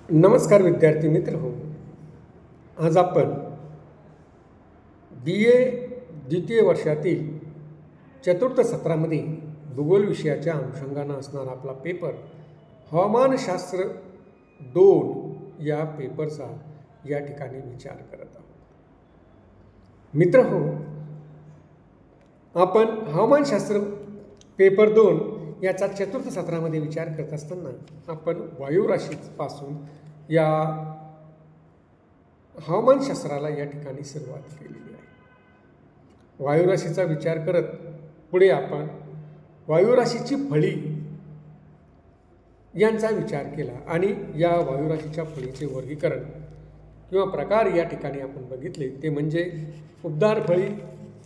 नमस्कार विद्यार्थी मित्र हो. आज आपण BA द्वितीय वर्षातील चतुर्थ सत्रामध्ये भूगोल विषयाच्या अनुषंगानं असणारा आपला पेपर हवामानशास्त्र 2 या पेपरचा या ठिकाणी विचार करत आहोत. मित्र हो, आपण हवामानशास्त्र पेपर 2 याचा चतुर्थ सत्रामध्ये विचार करत असताना आपण वायुराशीपासून या हवामानशास्त्राला या ठिकाणी सुरुवात केलेली आहे. वायुराशीचा विचार करत पुढे आपण वायुराशीची फळी यांचा विचार केला आणि या वायुराशीच्या फळीचे वर्गीकरण किंवा प्रकार या ठिकाणी आपण बघितले. ते म्हणजे उबदार फळी,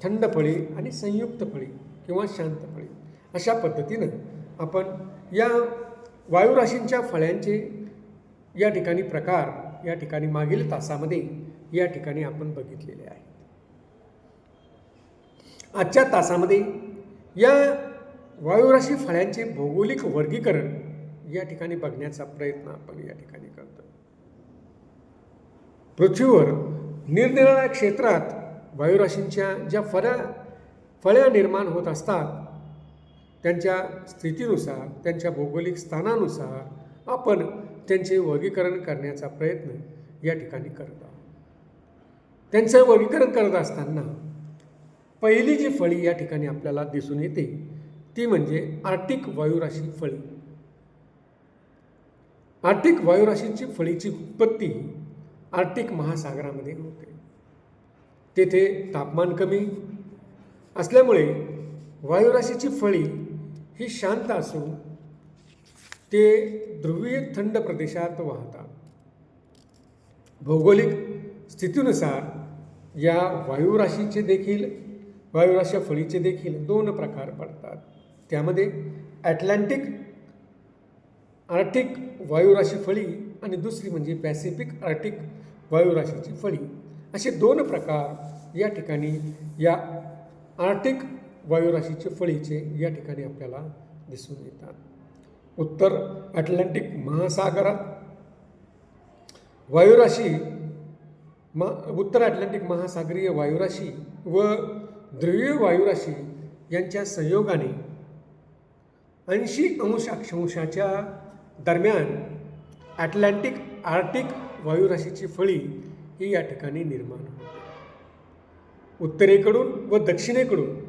थंड फळी आणि संयुक्त फळी किंवा शांत फळी. अशा पद्धतीनं आपण या वायुराशींच्या फळ्यांचे या ठिकाणी प्रकार या ठिकाणी मागील तासामध्ये या ठिकाणी आपण बघितलेले आहे. आजच्या तासामध्ये या वायुराशी फळ्यांचे भौगोलिक वर्गीकरण या ठिकाणी बघण्याचा प्रयत्न आपण या ठिकाणी करतो. पृथ्वीवर निरनिराळ्या क्षेत्रात वायुराशींच्या ज्या फळ्या निर्माण होत असतात त्यांच्या स्थितीनुसार, त्यांच्या भौगोलिक स्थानानुसार आपण त्यांचे वर्गीकरण करण्याचा प्रयत्न या ठिकाणी करत आहोत. त्यांचं वर्गीकरण करत असताना पहिली जी फळी या ठिकाणी आपल्याला दिसून येते ती म्हणजे आर्क्टिक वायुराशी फळी. आर्क्टिक वायुराशींची फळीची उत्पत्ती आर्क्टिक महासागरामध्ये होते. तेथे तापमान कमी असल्यामुळे वायुराशीची फळी ही शांत असून ते ध्रुवीय थंड प्रदेशात वाहतात. भौगोलिक स्थितीनुसार या वायुराशी फळीचे देखील 2 प्रकार पडतात. त्यामध्ये आर्क्टिक वायुराशी फळी आणि दुसरी म्हणजे पॅसिफिक आर्क्टिक वायुराशीची फळी, असे 2 प्रकार या ठिकाणी या आर्क्टिक वायुराशीच्या फळीचे या ठिकाणी आपल्याला दिसून येतात. उत्तर अटलांटिक महासागरीय वायुराशी व ध्रुवीय वायुराशी यांच्या संयोगाने 80 अंश अक्षांशाच्या दरम्यान आर्क्टिक वायुराशीची फळी ही या ठिकाणी निर्माण होते. उत्तरेकडून व दक्षिणेकडून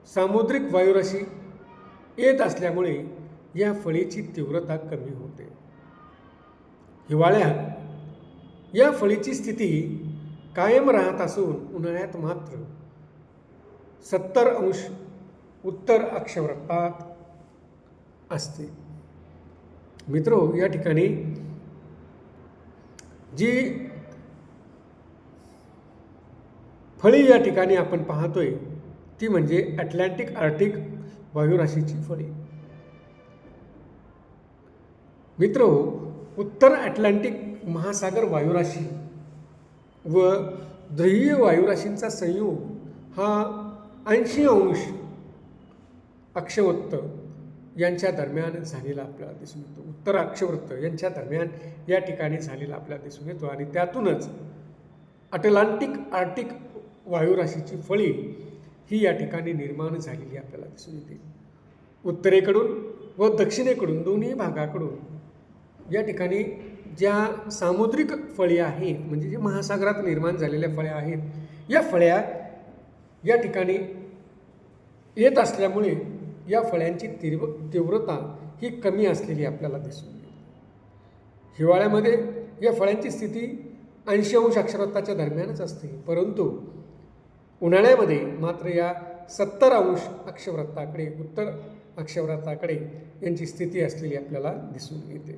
सामुद्रिक वायुराशी येत असल्यामुळे या फळीची तीव्रता कमी होते. हिवाळ्यात या फळीची स्थिती कायम राहत असून उन्हाळ्यात मात्र 70 अंश उत्तर अक्षवृत्तात असते. मित्रो, या ठिकाणी जी फळी या ठिकाणी आपण पाहतोय ती म्हणजे आर्क्टिक वायुराशीची फळी. मित्रो, उत्तर अटलांटिक महासागर वायुराशी व ध्रुवीय वायुराशींचा संयोग हा 80 अंश अक्षवृत्त यांच्या दरम्यान झालेला आपल्याला दिसून येतो. उत्तर अक्षवृत्त यांच्या दरम्यान या ठिकाणी झालेला आपल्याला दिसून येतो आणि त्यातूनच आर्क्टिक वायुराशीची फळी ही या ठिकाणी निर्माण झालेली आपल्याला दिसून येते. उत्तरेकडून व दक्षिणेकडून दोन्ही भागाकडून या ठिकाणी ज्या सामुद्रिक फळी आहेत म्हणजे जे महासागरात निर्माण झालेल्या फळ्या आहेत, या फळ्या या ठिकाणी येत असल्यामुळे या फळ्यांची तीव्रता ही कमी असलेली आपल्याला दिसून येते. हिवाळ्यामध्ये या फळ्यांची स्थिती 80 अंश अक्षवृत्ताच्या दरम्यानच असते, परंतु उन्हाळ्यामध्ये मात्र या 70 अंश अक्षवृत्ताकडे, उत्तर अक्षवृत्ताकडे यांची स्थिती असलेली आपल्याला दिसून येते.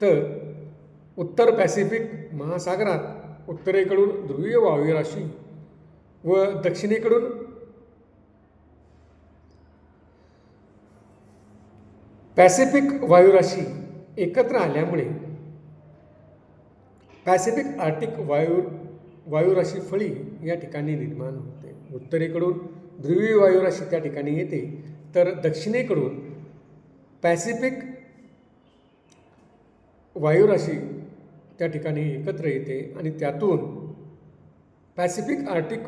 तर उत्तर पॅसिफिक महासागरात उत्तरेकडून ध्रुवीय वायुराशी व दक्षिणेकडून पॅसिफिक वायुराशी एकत्र आल्यामुळे पॅसिफिक आर्क्टिक वायुराशी फळी या ठिकाणी निर्माण होते. उत्तरेकडून ध्रुवीय वायुराशी त्या ठिकाणी येते, तर दक्षिणेकडून पॅसिफिक वायुराशी त्या ठिकाणी एकत्र येते आणि त्यातून पॅसिफिक आर्क्टिक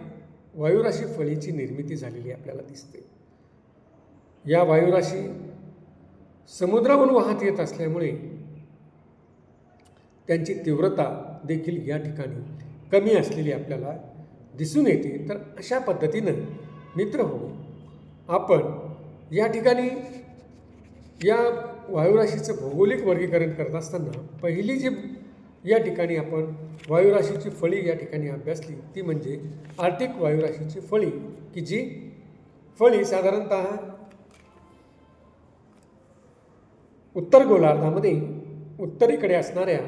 वायुराशी फळीची निर्मिती झालेली आपल्याला दिसते. या वायुराशी समुद्राहून वाहत येत असल्यामुळे त्यांची तीव्रता देखील या ठिकाणी कमी असलेली आपल्याला दिसून येते. तर अशा पद्धतीनं मित्रहो, आपण या ठिकाणी या वायुराशीचं भौगोलिक वर्गीकरण करत असताना पहिली जी या ठिकाणी आपण वायुराशीची फळी या ठिकाणी अभ्यासली ती म्हणजे आर्क्टिक वायुराशीची फळी, की जी फळी साधारणतः उत्तर गोलार्धामध्ये उत्तरेकडे असणाऱ्या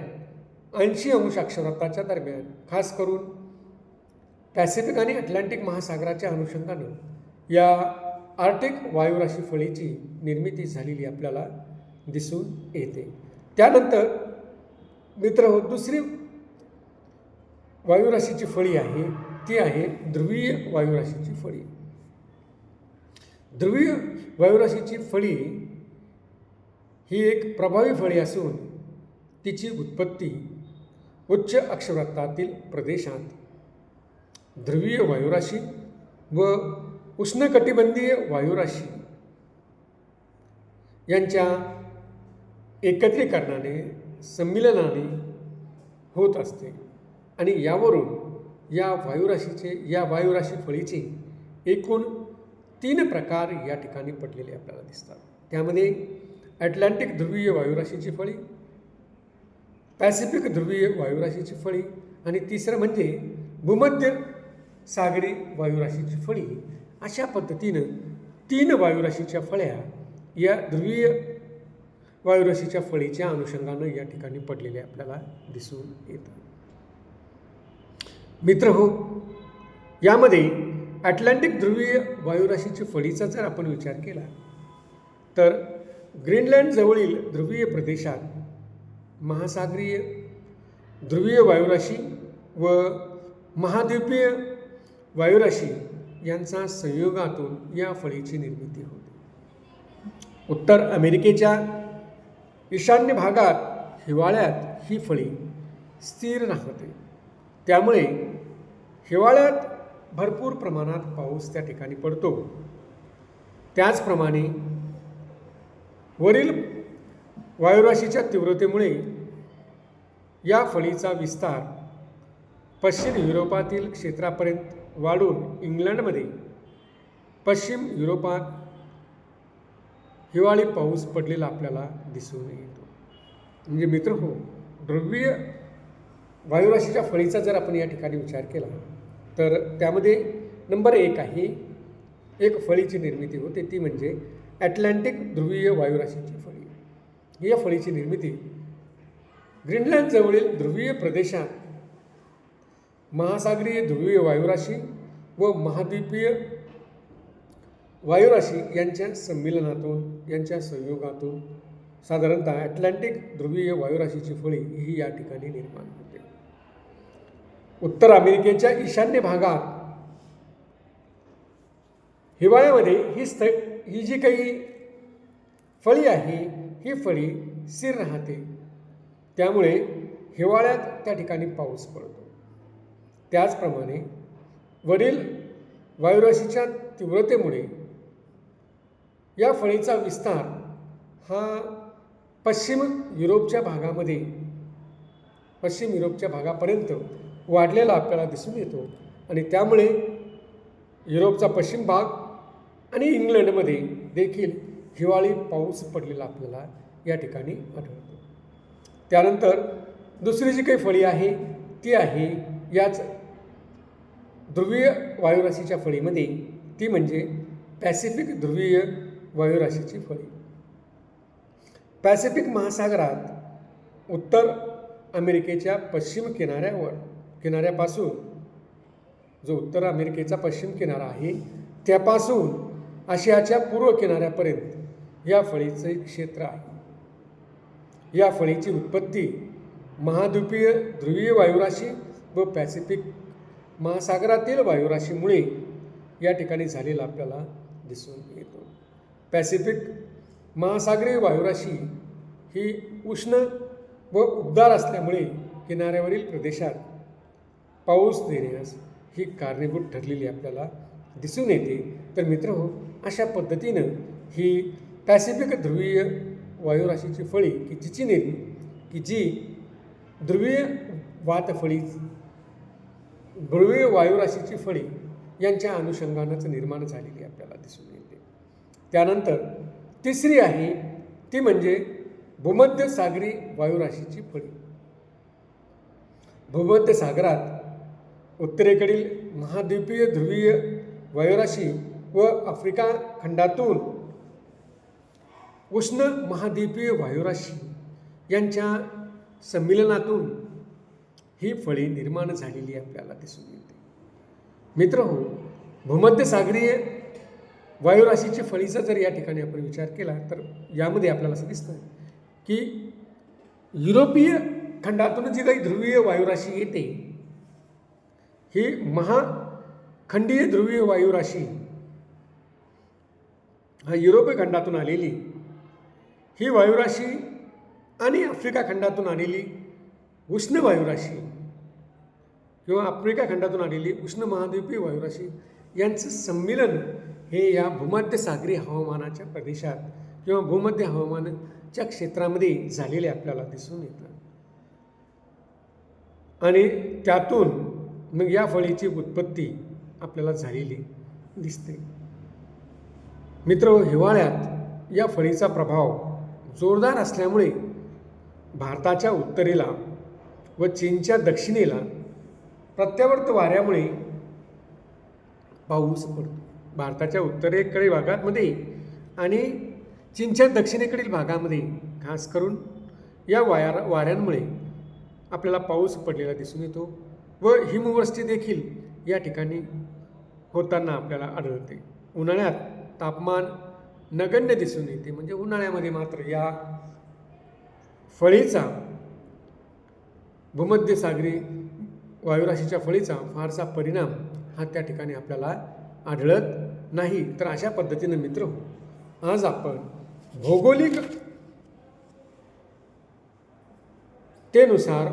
80 अंश अक्षांशाच्या दरम्यान, खास करून पॅसिफिक आणि अटलांटिक महासागराच्या अनुषंगानं या आर्क्टिक वायुराशी फळीची निर्मिती झालेली आपल्याला दिसून येते. त्यानंतर मित्रहो, दुसरी वायुराशीची फळी आहे ती आहे ध्रुवीय वायुराशीची फळी. ध्रुवीय वायुराशीची फळी ही एक प्रभावी फळी असून तिची उत्पत्ती उच्च अक्षवृत्तातील प्रदेशात ध्रुवीय वायुराशी व उष्णकटिबंधीय वायुराशी यांच्या एकत्रीकरणाने, संमिलनाने होत असते आणि यावरून या वायुराशी फळीचे एकूण 3 प्रकार या ठिकाणी पडलेले आपल्याला दिसतात. त्यामध्ये अटलांटिक ध्रुवीय वायुराशीची फळी, पॅसिफिक ध्रुवीय वायुराशीची फळी आणि तिसरं म्हणजे भूमध्य सागरी वायुराशीची फळी. अशा पद्धतीनं 3 वायुराशीच्या फळ्या या ध्रुवीय वायुराशीच्या फळीच्या अनुषंगानं या ठिकाणी पडलेले आपल्याला दिसून येतात. मित्रहो, यामध्ये अटलांटिक ध्रुवीय वायुराशीची फळीचा जर आपण विचार केला तर ग्रीनलँडजवळील ध्रुवीय प्रदेशात महासागरीय ध्रुवीय वायुराशी व महाद्वीपीय वायुराशी यांचा संयोगातून या फळीची निर्मिती होते. उत्तर अमेरिकेच्या ईशान्य भागात हिवाळ्यात ही फळी स्थिर राहते. त्यामुळे हिवाळ्यात भरपूर प्रमाणात पाऊस त्या ठिकाणी पडतो. त्याचप्रमाणे वरील वायुराशीच्या तीव्रतेमुळे या फळीचा विस्तार पश्चिम युरोपातील क्षेत्रापर्यंत वाढून इंग्लंडमध्ये पश्चिम युरोपात हिवाळी पाऊस पडलेला आपल्याला दिसून येतो. म्हणजे मित्रहो, ध्रुवीय वायुराशीच्या फळीचा जर आपण या ठिकाणी विचार केला तर त्यामध्ये नंबर 1 आहे, एक फळीची निर्मिती होते ती म्हणजे अटलांटिक ध्रुवीय वायुराशीची फळी. या फळीची निर्मिती ग्रीनलँडजवळील ध्रुवीय प्रदेशात महासागरीय ध्रुवीय वायुराशी व महाद्वीपीय वायुराशी यांच्या संमिलनातून, यांच्या संयोगातून साधारणतः अटलांटिक ध्रुवीय वायुराशीची फळी ही या ठिकाणी निर्माण होते. उत्तर अमेरिकेच्या ईशान्य भागात हिवाळ्यामध्ये ही जी काही फळी आहे ही फळी स्थिर राहते. त्यामुळे हिवाळ्यात त्या ठिकाणी पाऊस पडतो. त्याचप्रमाणे वरील वायुराशीच्या तीव्रतेमुळे या फळीचा विस्तार हा पश्चिम युरोपच्या भागापर्यंत वाढलेला आपल्याला दिसून येतो आणि त्यामुळे युरोपचा पश्चिम भाग आणि इंग्लंडमध्ये देखील हिवाळी पाऊस पडलेला आपल्याला या ठिकाणी आढळतो. त्यानंतर दुसरी जी काही फळी आहे ती आहे याच ध्रुवीय वायुराशीच्या फळीमध्ये, ती म्हणजे पॅसिफिक ध्रुवीय वायुराशीची फळी. पॅसिफिक महासागरात उत्तर अमेरिकेच्या पश्चिम किनाऱ्यापासून, जो उत्तर अमेरिकेचा पश्चिम किनारा आहे त्यापासून आशियाच्या पूर्व किनाऱ्यापर्यंत या फळीचे क्षेत्र आहे. या फळीची उत्पत्ती महाद्वीपीय ध्रुवीय वायुराशी व पॅसिफिक महासागरातील वायुराशीमुळे या ठिकाणी झालेला आपल्याला दिसून येतो. पॅसिफिक महासागरीय वायुराशी ही उष्ण व उबदार असल्यामुळे किनाऱ्यावरील प्रदेशात पाऊस देण्यास ही कारणीभूत ठरलेली आपल्याला दिसून येते. तर मित्रहो, अशा पद्धतीनं ही पॅसिफिक ध्रुवीय वायुराशीची फळी की जी ध्रुवीय वातफळी ध्रुवीय वायुराशीची फळी यांच्या अनुषंगानंच निर्माण झालेली आपल्याला दिसून येते. त्यानंतर तिसरी आहे ती म्हणजे भूमध्य सागरी वायुराशीची फळी. भूमध्य सागरात उत्तरेकडील महाद्वीपीय ध्रुवीय वायुराशी व आफ्रिका खंडातून उष्ण महाद्वीपीय वायुराशी यांच्या संमिलनातून ही फळी निर्माण झालेली आपल्याला दिसून येते. मित्रहो, भूमध्य सागरीय वायुराशीची फळीचा जर या ठिकाणी आपण विचार केला तर यामध्ये आपल्याला असं दिसतं की युरोपीय खंडातून जी काही ध्रुवीय वायुराशी येते ही महाखंडीय ध्रुवीय वायुराशी हा युरोपीय खंडातून आलेली ही वायुराशी आणि आफ्रिका खंडातून आलेली उष्ण वायुराशी किंवा आफ्रिका खंडातून आलेली उष्ण महाद्वीपीय वायुराशी यांचं संमिलन हे या भूमध्य सागरी हवामानाच्या प्रदेशात किंवा भूमध्य हवामानाच्या क्षेत्रामध्ये झालेले आपल्याला दिसून येतं. आणि त्यातून मग या फळीची उत्पत्ती आपल्याला झालेली दिसते. मित्र, हिवाळ्यात या फळीचा प्रभाव जोरदार असल्यामुळे भारताच्या उत्तरेला व चीनच्या दक्षिणेला प्रत्यावर्त वाऱ्यामुळे पाऊस पडतो. भारताच्या उत्तरेकडील भागामध्ये आणि चीनच्या दक्षिणेकडील भागामध्ये खास करून या वाऱ्यांमुळे आपल्याला पाऊस पडलेला दिसून येतो व हिमवृष्टी देखील या ठिकाणी होताना आपल्याला आढळते. उन्हाळ्यात तापमान नगण्य दिसून येते, म्हणजे उन्हाळ्यामध्ये मात्र या फळीचा भूमध्य सागरी वायुराशीच्या फळीचा फारसा परिणाम हा त्या ठिकाणी आपल्याला आढळत नाही. तर अशा पद्धतीनं मित्र, आज आपण भौगोलिक तेनुसार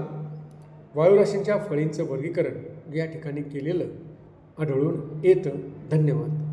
वायुराशींच्या फळींचं वर्गीकरण या ठिकाणी केलेलं आढळून येतं. धन्यवाद.